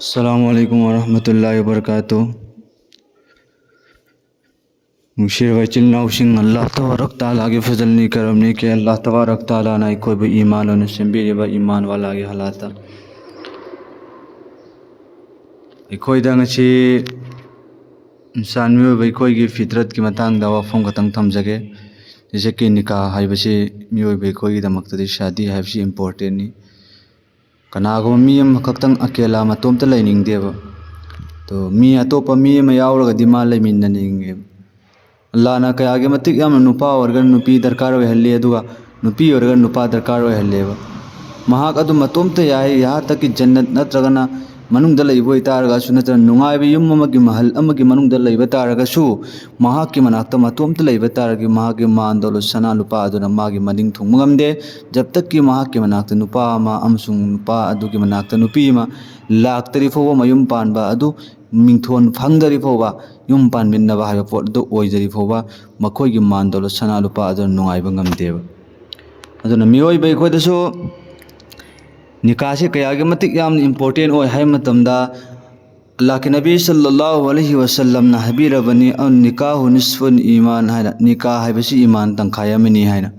अस्सलामुअलैकुम वरहमतुल्लाहि वबरकातुहू। नुशीरबा इचिल इनाउसिंग अल्लाह तबारक तआला की फजलनी करमनी के अल्लाह तबारक तआला ना अखोइबु ईमान ओना सेंबीरिबा ईमान वालागी हालाता अखोइदा ngasi इंसान मियोइबा अखोइगी फितरत की मतांगदा वाफम खतंग थमजगे। जैसे कि निकाह हाइबसे मियोइबा अखोइगिदमक्तदि शादी हाइबसे इम्पोर्टेंट नि। कनागुम मी अमा खक्तंग अकेला मतोमता लैनिंगदेबा। तो मी अतोपा मी अमा याउरगदि मा लैमिन्ननिंगेबा। अल्लाहना कयागे मतिक यामना नुपा ओइरगना नुपी दरकार ओइहल्ले अदुगा नुपी ओइरगना नुपा दरकार ओइहल्लेबा। महाक अदु मतोमता याइ यहाँ तक कि जन्नत नत्रगना मनुंगदा लैबो इतारगासु नत्र नुंगाइबा युम अमगी महल अमगी मनुंगदा लैबा तारगासु महाकी मनाक्ता मतोमता लैबा तारगी महाकी मान दौलत सना लुपा अदुना मागी मनिंग थुंगबा ngamde जब तक कि महाकी मनाक्ता नुपा अमा अमसुंग नुपा अदुगी मनाक्ता नुपी अमा लाक्तरी फौबा मयुम पानबा अदु मिंथोन फंगदरी फौबा युम पानमिन्नबा हाइबा पोट दो ओइदरी फौबा मखोइगी मान दौलत सना लुपा अदुना नुंगाइबा ngamdeबा। अदुना मियोइबा अखोइदसु निकाह से कयागे मतिक यामना इम्पोर्टेंट ओइ हाइ मतमदा अल्लाह के नबी सल्लल्लाहु अलैहि वसल्लम ना हबीरबनी अन निकाह निस्फुन ईमान हाइना निकाह हाइबसी ईमान तंखाय अमनी हाइना।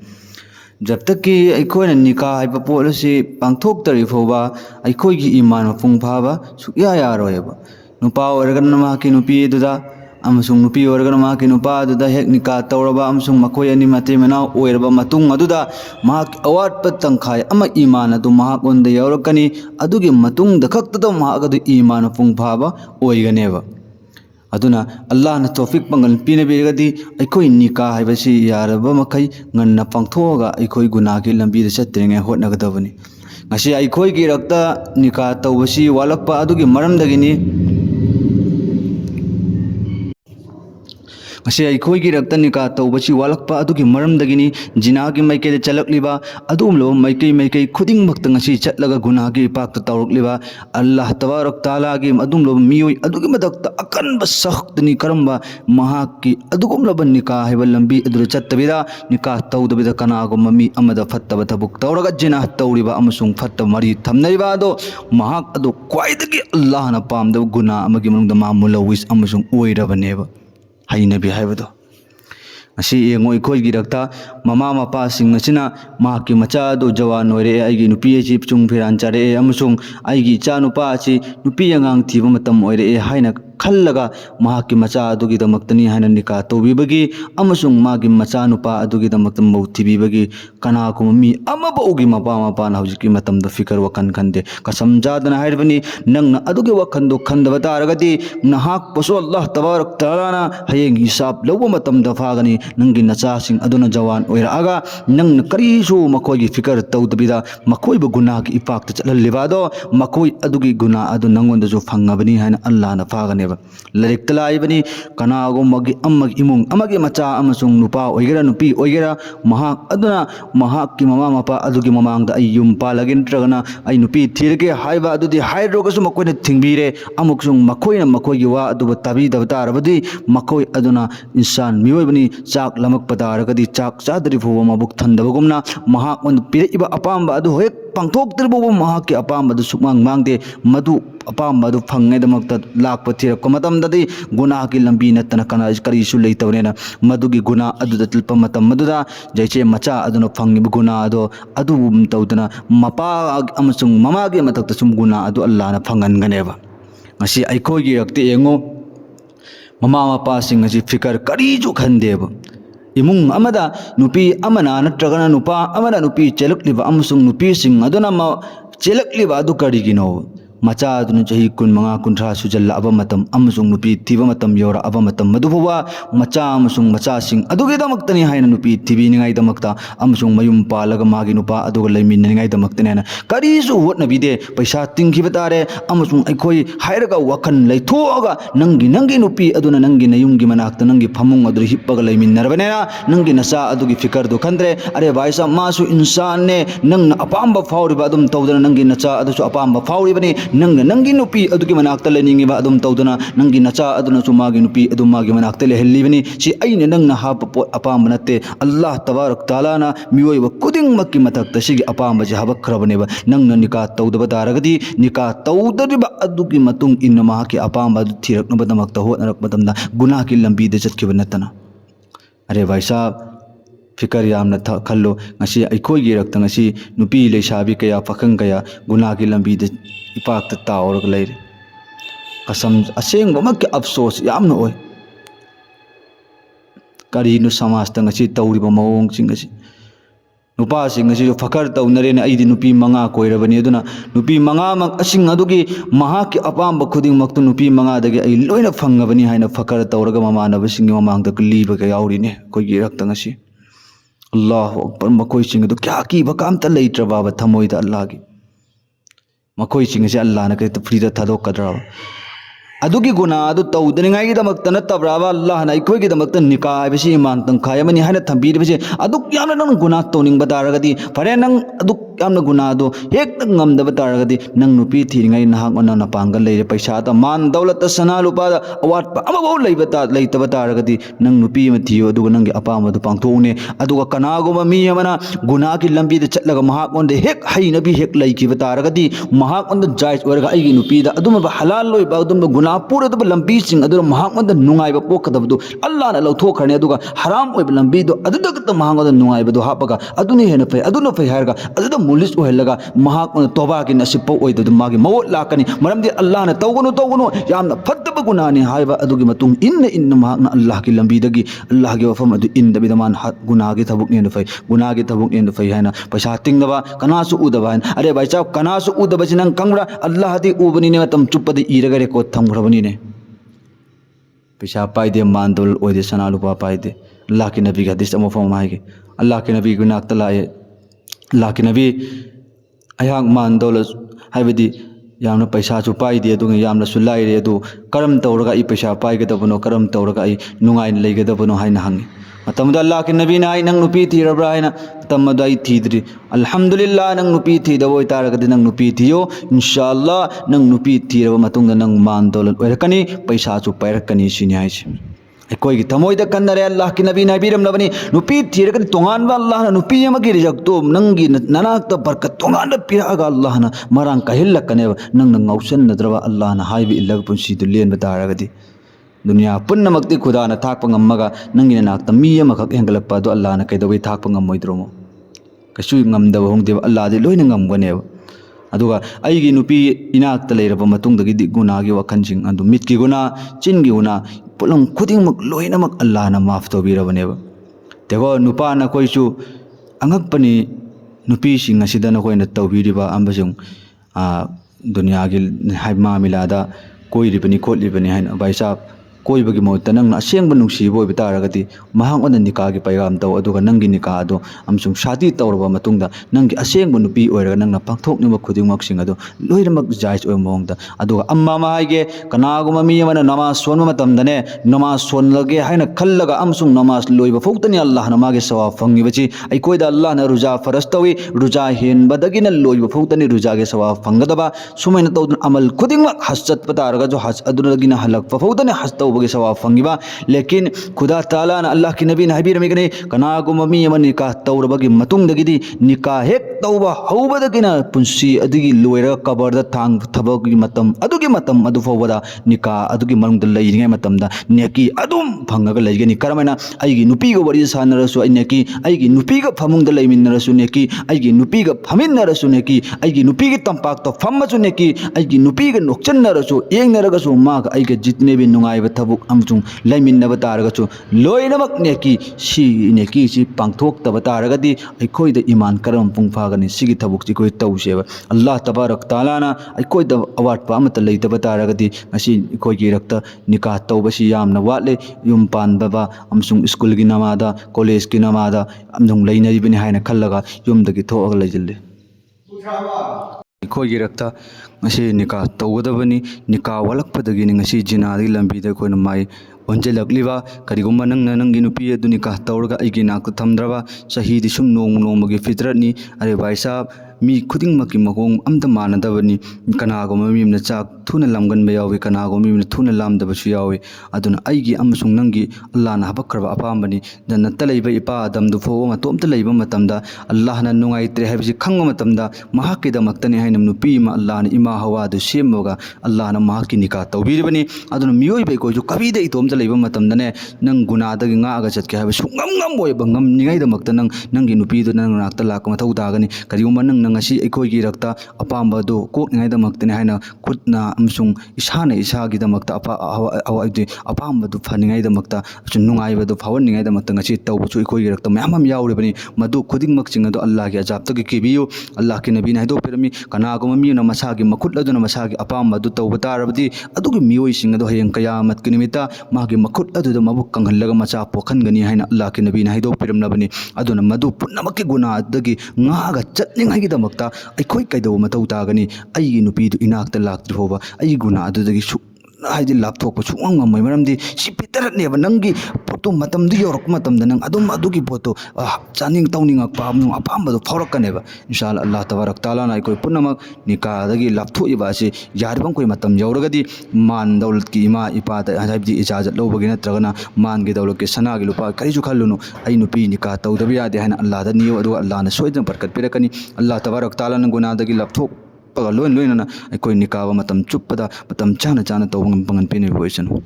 जब तक कि अखोइना निकाह हाइबा पोट असी पांथोक्तरी फौबा अखोइगी ईमान मपुंग फाबा सुक्या यारोयबा। नुपा ओइरगना माकी नुपी दुदा अमसुंग नुपी ओइरगना माकी नुपा दुदा हेक निकाह तौरबा अमसुंग मखोइ अनि मते मनाव ओइरबा मतुंग अदुदा महाक अवाटपा तंखाय अमा ईमान अदु महाक ओंदा यावरकनी अदुगी मतुंगदा खक्तदा महाक अदु ईमान मपुंग फाबा ओइगनेबा। अदुना अल्लाहना तौफीक पंगल पीनबीरगदि अखोइ निकाह हाइबसी यारबा मखै ngana पांथोगा अखोइ गुनाहगी लंबीदा चत्तरिङै होटनगदबनी। ngasi अखोइगी रक्ता निकाह तौबसी वालकपा अदुगी मरमदगिनी ngasi अखोइगी रक्ता निकाह तौबसी वालकपा अदुगी मरमदगिनी जिनागी माइकेदा चलकलिबा अदुमलो माइकै खुदिंगमक्ता ngasi चटलगा गुनाहगी पाकता तौरकलिबा अल्लाह तबारक तआलागी अदुमलो मियोइ अदुगी मदक्ता अकनबा सख्तनी करमबा महाकी अदुगुमलबा निकाह हाइबा लंबी अदुदा चत्तबिदा निकाह तौदबिदा कनागुम मी अमदा फत्तबा थबुक तौरगा जिनाह तौरिबा अमसुंग फत्तबा मरी थमनरिबा अदो महाक अदु क्वाइदगी अल्लाहना पामदबा गुनाह अमगी मनुंगदा मा मुलविस अमसुंग ओइरबनेबा हाइनबी हाइबदो। ngasi yengo अखोइगी रक्ता ममा मपासिंग असिना महाकी मचा अदु जवान ओइरे आइगी नुपी असी चुंग फिरान चारे अमसुंग आइगी इचा नुपा असी नुपी अंगांग थीबा मतम ओइरे हाइना खल्लगा महाकी मचा अदुगिदमक्तनी हाइना निकाह तौबीबगी अमसुंग मागी मचा नुपा अदुगिदमक्तम मौ थीबीबगी कनाकुम मी अमबौगी मपा मपाना हौजिकी मतमदा फिकर वखन खंदे कसम जादना हाइरबनी नंगना अदुगी वखनदो खंदबा तारगदि नहाक पसो अल्लाह तबारक तआलाना हयेंग हिसाब लौबा मतमदा फागनी नंगी नचासिंग अदुना जवान ओइरागा नंगना करीसु मखोइगी फिकर तौदबिदा मखोइबा गुनाहगी इपाकता चलहल्लिबादो मखोइ अदुगी गुनाह अदु नंगोंदसु फंगबनी हाइना अल्लाहना फागनेबा। लाइरिक तलाइबनी कनागुमगी अमगी इमुंग अमगी मचा अमसुंग नुपा ओइगेरा नुपी ओइगेरा महाक अदुना महाकी ममा मपा अदुगी ममांगदा आई युम पालगे नत्रगना आई नुपी थीरगे हाइबा अदुदि हाइरोगसु मखोइना थिंगबीरे अमुकसुंग मखोइना मखोइगी वा अदुबा ताबीदबा तारबदि मखोइ अदुना इंसान मियोइबनी चाक लमकपा तारगदि चाक चादरी फौबा मबुक थंदबगुमना महाक ओन पिरइबा अपामबा अदु हेक पांथोक्तरिबो महाकी अपामबदु सुकमांग मांगदे मधु अपामबदु फंगेदमक्ता लाकपा थीरक्पा मतमददि गुनाहगी लंबी नत्तना कना करीसु लेतबनेना मधुगी गुनाह अदुदा तिलपा मतम मधुदा जैसे मचा अदुना फंगिबा गुनाह अदो अदुम तौदना मपा अमसुंग ममागी मतक्ता सुम गुनाह अदु अल्लाहना फंगनगनेबा। ngasi अखोइगी रक्ते येंगो ममा मपासिंग असी फिकर करीसु खंदेबा। इमुंग अमदा नुपी अमना नत्रगना नुपा अमना नुपी चेलकलिबा अमसुंग नुपीसिंग अदुना चेलकलिबा अदु करिगिनो मचा अदुना चही 15-16 सुजल्लाबा मतम अमसुंग नुपी थीबा मतम यौराबा मतम मधुबा मचा अमसुंग मचासिंग अदुगिदमक्तनी हाइना नुपी थीबीनिंगाइदमक्ता अमसुंग मयुम पालगा मागी नुपा अदुगा लैमिन्ननिंगाइदमक्तनेना करीसु होटनबीदे पैसा तिंखिबा तारे अमसुंग अखोइ हाइरगा वखन लैथोगा नंगी नुपी अदुना नंगी नयुंगी मनाक्ता नंगी फमुंग अदु हिप्पगा लैमिन्नरबनेना नंगी नसा अदुगी फिकरदो खंद्रे अरे भाई साहब मासु इंसान ने नंगना अपाम्बा फाउरिबा अदुम तौदना नंगी नचा अदुसु अपाम्बा फाउरिबनी नंग नंगी नुपी अदुगी मनाक्ता लेनिंगिबा अदुम तौदना नंगी नचा अदुना चुमागी नुपी अदुम मागी मनाक्ता लेहल्लिबनी सी अइने नंगना हाप पोट अपाम बनते अल्लाह तबारक ताला ना मियोइबा कुदिंग मक्की मथक्ता सिगी अपाम बजे हबखरबनेबा नंगना निका तौदबा तारगदी निका तौदरिबा अदुगी मतुंग इन्ना महाकी अपाम अदु थिरकनबदमक्ता होतनरक मतमदा गुनाह की लंबी दे चटकिबा नतना अरे भाई साहब फिकर यामना खल्लो ngasi अखोगी रक्त ngasi नुपी लेसाबी कया पखंग कया गुनाह की लंबी दे इपाक तावरक लेरे कसम असेंगबमक अफसोस यामना ओय करीनु समाज ngasi तौरिबा मवोंग सिंगसी नुपा सिंगसी जो फकर तौनरे ने अइदि नुपी मंगा कोइरबनी अदुना नुपी मंगा मक असिंग अदुगी महाकी अपाम खुदिंग मक तो नुपी मंगा दगे अइ लोइना फंगबनी हाइना फकर तौरगा ममानब सिंग ममांग द लीब का याउरिने कोइगी रक्त ngasi अल्लाह अकबर मकोई सिंग दो क्या की बकामता लेत्रबा थमोइदा अल्लाह की मकोई सिंग से अल्लाह ने कते फ्रीदा थादोकद्रा अदुगी गुना अदु तौदनिंगाई दमक्ता नत्तब्राबा अल्लाह ना इखोइगी दमक्ता निका हाइबसी ईमान तंखाय अमनि हाइना थंबीरबसे अदु यामना नंग गुना तौनिंग बतारगदी फरे नंग अदु यामना गुना दो हेक ngam दब तारगदी नंग नुपी थिरिंगाई नहाक ओना नपांग लेरे पैसा ता मान दौलत सना लुपा अवाट अमबो लेबता लेतब तारगदी नंग नुपी म थियो अदु नंग अपाम अदु पांगथोने अदु कनागुम मी अमना गुना की लंबी दे चटलगा महाक ओंदे हेक हाइनबी हेक लेकी बतारगदी महाक ओंद जायज ओरगा आइगी नुपी दा अदुम हलाल लोइबा अदुम गुना पूरा लंबी सिंह अदु महामद नुंगाइब पोकदबदु अल्लाह ना लौथोखरने अदुगा हराम ओइब लंबी दो अदुदगत महागद नुंगाइबदु हापगा अदुनि हेन फै अदुनो फै हारगा अदुदा मुलिस ओहलगा महाक तौबा की नसीब ओइदु मागी मवोत लाकनी मरमदि अल्लाह ना तौगनु यामना फद्दब गुनानी हाइबा अदुगी मतुंग इन महाक अल्लाह की लंबी दगी अल्लाह की वफम अदु इन दबिदमान गुनाह की थबुक ने फै गुनाह की थबुक ने फै हाइना पैसा तिंगदबा कनासु उदबा अरे भाई साहब कनासु उदबसि नंग कंगरा अल्लाह दी उबनी ने मतम चुप्पदि इरगा रेकॉर्ड थंग बनी पैसा पाइदे मानदोल ओइदे सना लुपा पाइदे अल्लाह के नबी का हदीस अमफम हाइगे अल्लाह के नबी गुना तलाए अल्लाह के नबी अयाग मानदोल हाइबदी यामना पैसा चु पाइदे अदुगा यामना सु लाइरे अदु करम तौरगा ई पैसा पाइगदबनो करम तौरगा ई नुंगाइन लेगदबनो हाइना हंगे मतमदा अल्लाह के नबी ना आई नंग नुपी थीरब्रा हाइना तमदा आई थीद्री अल्हम्दुलिल्लाह नंग नुपी थीदबोय तारगदि नंग नुपी थियो इंशाअल्लाह नंग नुपी थीरब मतुंगदा नंग मान दौलत ओइरकनी पैसा चु पाइरकनी सिनि हाइसे अखोइगी थमोइदा कन्नरे अल्लाह के नबी नाबिरमलबनी नुपी थीरगदि तोंगानबा अल्लाह ना नुपी अमगी रिजक्तो नंगी ननाक्ता बरकत तोंगान पिरागा अल्लाह ना मरांग कहिल्लकने नंग ngausan नद्रबा अल्लाह ना हाइबि इल्लग पुंसी दुलेन बतारगदि दुनिया पुन्नमक्ति खुदा ना थाकप ngamaga नंगी नाक्ता मी अमखक हेंगलप्पा दो अल्लाह ना कैदोबै थाकप ngamoidromo कछु ngamdaba hongde अल्लाह दि लोइना ngamgane अदुगा आइगी नुपी इनाक्ता लेरबा मतुंगदगी दि गुनागी वखनजिंग अदु मिटकी गुना चिनगी गुना पुलंग खुदिंगमक लोइनमक अल्लाह ना माफ तौबिरबनेबा तेगो नुपा ना कोइसु अंगकपनि नुपी सिंग असिदा ना कोइना तौबिरिबा अम्बजुंग दुनिया की हाइ मामिलादा कोइरिबनि खोलिबनि हाइना भाई साहब कोइबगी मोत नंग असेंग नुंगसिबो ओइब तारगदि महांग ओन निका की पैगाम तौ अदुगा नंगी निका दो अमसुंग शादी तौरबा मतुंगदा नंगी असेंग नुपी ओइरगा नंगना पांगथोकनिबा खुदिंगमक सिंग अदु लोइरमक जायज ओइ मोंगदा अदुगा अम्मा मा हाइगे कनागुमा मी अमना नमाज सोनबा मतमदने नमाज सोनलगे हाइना खल्लगा अमसुंग नमाज लोइबा फौतनि अल्लाह ना मागे सवाब फंगिबची अइकोइदा अल्लाह ना रुजा फरज तौई रुजा हेनबदगिना लोइबा फौतनि रुजागे सवाब फंगदबा सुमैना तौदन अमल खुदिंगमक हज चतपा तारगा जो हज अदुनगिना हलक फौतनि हज तौबगे सवाब फंगिबा लेकिन खुदा ताला ना अल्लाह की नबी ना हाइबिरमिगने कनागुमा मी अमन निकाह तौरबगी मतुंगदगिदि निकाह हेक तौबा हौबदगिना पुंसी अदुगी लोइरा कबरदा थांग थबगी मतम अदु फौबदा निकाह अदुगी मरुंगदा लैरिङै मतमदा नेकी अदुम फंगगा लैगनि करमैना आइगी नुपीगा वरि सानरसु नेकी आइगी नुपीगा फमुंगदा लैमिनरसु नेकी आइगी नुपीगा फमिनरसु नेकी आइगी नुपीगी तंपाकता फमसु नेकी आइगी नुपीगा नोक्चनरसु येंगनरगसु माग आइगे जितने भी नुंगाइबा थबुक अमजुंग लैमिनबा तारगसु लोइनमक नेकी सी नेकी सी पांगथोक्तबा तारगदि अइखोइदा ईमान करम पुंगफागनि सिगी थबुक कोइ तौसेबा अल्लाह तबारक ताला ना अइखोइदा अवाटपा अमत लैतबा तारगदि ngasi अइखोइगी रक्ता निकाह तौबसि यामना वाटले युम पानबा अमसुंग स्कूल की नमादा कॉलेज की नमादा अमजुंग लैनरिबनि हाइना खल्लगा युमदगी थोअगा लैजल्ले अइखोइगी रक्ता ngasi निकाह तौगदबनि निकाह वालकपदगी ngasi जिनादि लंबीदा Koyna my onjelakliba karigumba nangna nangi nupi adu nikah tawrga aigi nak thamdraba sahidi sum nong nongmagi fitrat ni are bhai sahab मी खुदिंगमक्की मगोंग अमता मानदबनी कनागुम्बा मी अमना चाक थुना लामगनबा यावी कनागुम्बा मी अमना थुना लामदबसु यावी अदुना अैगी अमसुंग नंगी अल्लाहना हबक्खरबा अपामबनी नत्ता लैबा इपा आदमदु फोबा मतोमता लैबा मतमदा अल्लाहना नुंगाइत्रे हाइबसि खंगबा मतमदा महाक्किदमक्तनि हाइना नुपी अमा अल्लाहना इमा हवादु सेमबगा अल्लाहना महाक्कि निका तौबीरबनी अदुना मियोइबा इकोइजु कबीदा इतोमता लैबा मतमदने नंग गुनादगी ngaga chatke haibा सुंगम ngam oiba ngamningaidamakta nangi nupidu nang nakta lakka mathau tagani karigumba nang ngasi ꯑꯩꯈꯣꯏꯒꯤ ꯔꯛꯇ ꯑꯄꯥꯝꯕꯗꯨ ꯀꯣꯛꯅꯤꯡꯉꯥꯏꯗꯃꯛꯇꯅꯤ ꯍꯥꯏꯅ ꯈꯨꯠꯅ ꯑꯃꯁꯨꯡ ꯏꯁꯥꯅ ꯏꯁꯥꯒꯤꯗꯃꯛꯇ ꯑꯄꯥꯝꯕꯗꯨ ꯐꯅꯤꯡꯉꯥꯏꯗꯃꯛꯇ ꯅꯨꯡꯉꯥꯏꯕꯗꯨ ꯐꯥꯎꯍꯟꯅꯤꯡꯉꯥꯏꯗꯃꯛꯇ ꯉꯁꯤ ꯇꯧꯕꯁꯨ ꯑꯩꯈꯣꯏꯒꯤ ꯔꯛꯇ ꯃꯌꯥꯝ ꯑꯃ ꯌꯥꯎꯔꯤꯕꯅꯤ ꯃꯗꯨ ꯈꯨꯗꯤꯡꯃꯛꯁꯤꯡ ꯑꯗꯨ ꯑꯜꯂꯥꯍꯒꯤ ꯑꯖꯥꯕꯇꯒꯤ ꯀꯤꯕꯤꯌꯨ ꯑꯜꯂꯥꯍꯒꯤ ꯅꯕꯤꯅ ꯍꯥꯏꯗꯣꯛꯄꯤꯔꯝꯃꯤ ꯀꯅꯥꯒꯨꯝꯕ ꯃꯤꯅ ꯃꯁꯥꯒꯤ ꯃꯈꯨꯠ ꯑꯗꯨꯅ ꯃꯁꯥꯒꯤ ꯑꯄꯥꯝꯕ ꯑꯗꯨ ꯇꯧꯕ ꯇꯥꯔꯕꯗꯤ ꯑꯗꯨꯒꯤ ꯃꯤꯑꯣꯏꯁꯤꯡ ꯑꯗꯨ ꯍꯌꯦꯡ ꯀꯌꯥꯃꯠꯀꯤ ꯅꯨꯃꯤꯠꯇ ꯃꯥꯒꯤ ꯃꯈꯨꯠ ꯑꯗꯨꯗ ꯃꯕꯨꯛ ꯀꯪꯍꯜꯂꯒ ꯃꯆꯥ ꯄꯣꯛꯍꯟꯒꯅꯤ ꯍꯥꯏꯅ ꯑꯜꯂꯥꯍꯒꯤ ꯅꯕꯤꯅ ꯍꯥꯏꯗꯣꯛꯄꯤꯔꯝꯂꯕꯅꯤ ꯑꯗꯨꯅ ꯃꯗꯨ ꯄꯨꯝꯅꯃꯛꯀꯤ ꯒꯨꯅꯥꯗꯒꯤ ꯉꯥꯛꯑꯒ ꯆꯠꯅꯤꯡꯉꯥꯏꯒꯤꯗꯃꯛꯇ ꯑꯩꯈꯣꯏ ꯀꯩꯗꯧꯕ ꯃꯊꯧ ꯇꯥꯒꯅꯤ ꯑꯩꯒꯤ ꯅꯨꯄꯤꯗꯨ ꯏꯅꯥꯛꯇ ꯂꯥꯛꯇ꯭ꯔꯤ ꯐꯥꯎꯕ ꯑꯩꯒꯤ ꯒꯨꯅꯥ ꯑꯗꯨꯗꯒꯤ ꯍꯥꯏꯗꯤ ꯂꯥꯞꯊꯣꯛꯄ ꯁꯨꯡꯉꯝ ꯉꯝꯃꯣꯏ ꯃꯔꯝꯗꯤ ꯁꯤ ꯐꯤꯇꯔꯠꯅꯦꯕ ꯅꯪꯒꯤ ꯄꯣꯠꯇꯨ ꯃꯇꯝꯗꯨ ꯌꯧꯔꯛꯄ ꯃꯇꯝꯗ ꯅꯪ ꯑꯗꯨꯝ ꯑꯗꯨꯒꯤ ꯄꯣꯠꯇꯨ ꯆꯥꯅꯤꯡ ꯇꯧꯅꯤꯡꯉꯛꯄ ꯑꯃꯁꯨꯡ ꯑꯄꯥꯝꯕꯗꯨ ꯐꯥꯎꯔꯛꯀꯅꯦꯕ ꯏꯟꯁꯥꯜꯂꯥ ꯑꯜꯂꯥꯍ ꯇꯕꯥꯔꯛ ꯇꯥꯂꯥꯅ ꯑꯩꯈꯣꯏ ꯄꯨꯝꯅꯃꯛ ꯅꯤꯀꯥꯗꯒꯤ ꯂꯥꯞꯊꯣꯛꯏꯕ ꯑꯁꯤ ꯌꯥꯔꯤꯕ ꯑꯩꯈꯣꯏ ꯃꯇꯝ ꯌꯧꯔꯒꯗꯤ ꯃꯥꯟ ꯗꯧꯂꯠꯀꯤ ꯏꯃꯥ ꯏꯄꯥꯗ ꯍꯥꯏꯕꯗꯤ ꯏꯖꯥꯖꯠ ꯂꯧꯕꯒꯤ ꯅꯠꯇ꯭ꯔꯒꯅ ꯃꯥꯟꯒꯤ ꯗꯧꯂꯠꯀꯤ ꯁꯅꯥꯒꯤ ꯂꯨꯄꯥ ꯀꯔꯤꯁꯨ ꯈꯜꯂꯨꯅꯨ ꯑꯩ ꯅꯨꯄꯤ ꯅꯤꯀꯥ ꯇꯧꯗꯕ ꯌꯥꯗꯦ ꯍꯥꯏꯅ ꯑꯜꯂꯥꯍꯗ ꯅꯤꯌꯨ ꯑꯗꯨꯒ ꯑꯜꯂꯥꯍꯅ ꯁꯣꯏꯗꯅ ꯕꯔꯀꯠ ꯄꯤꯔꯛꯀꯅꯤ ꯑꯜꯂꯥꯍ ꯇꯕꯥꯔꯛ ꯇꯥꯂꯥꯅ ꯒꯨꯅꯥꯗꯒꯤ ꯂꯥꯞꯊꯣꯛꯄꯒ ꯂꯣꯏꯅꯅ ꯑꯩꯈꯣꯏ ꯅꯤꯀꯥꯕ ꯃꯇꯝ ꯆꯨꯞꯄꯗ ꯃꯇꯝ ꯆꯥꯅ ꯇꯧꯕ ꯉꯝꯕ ꯄꯥꯡꯒꯟ ꯄꯤꯅꯕ ꯑꯣꯏꯁꯅꯨ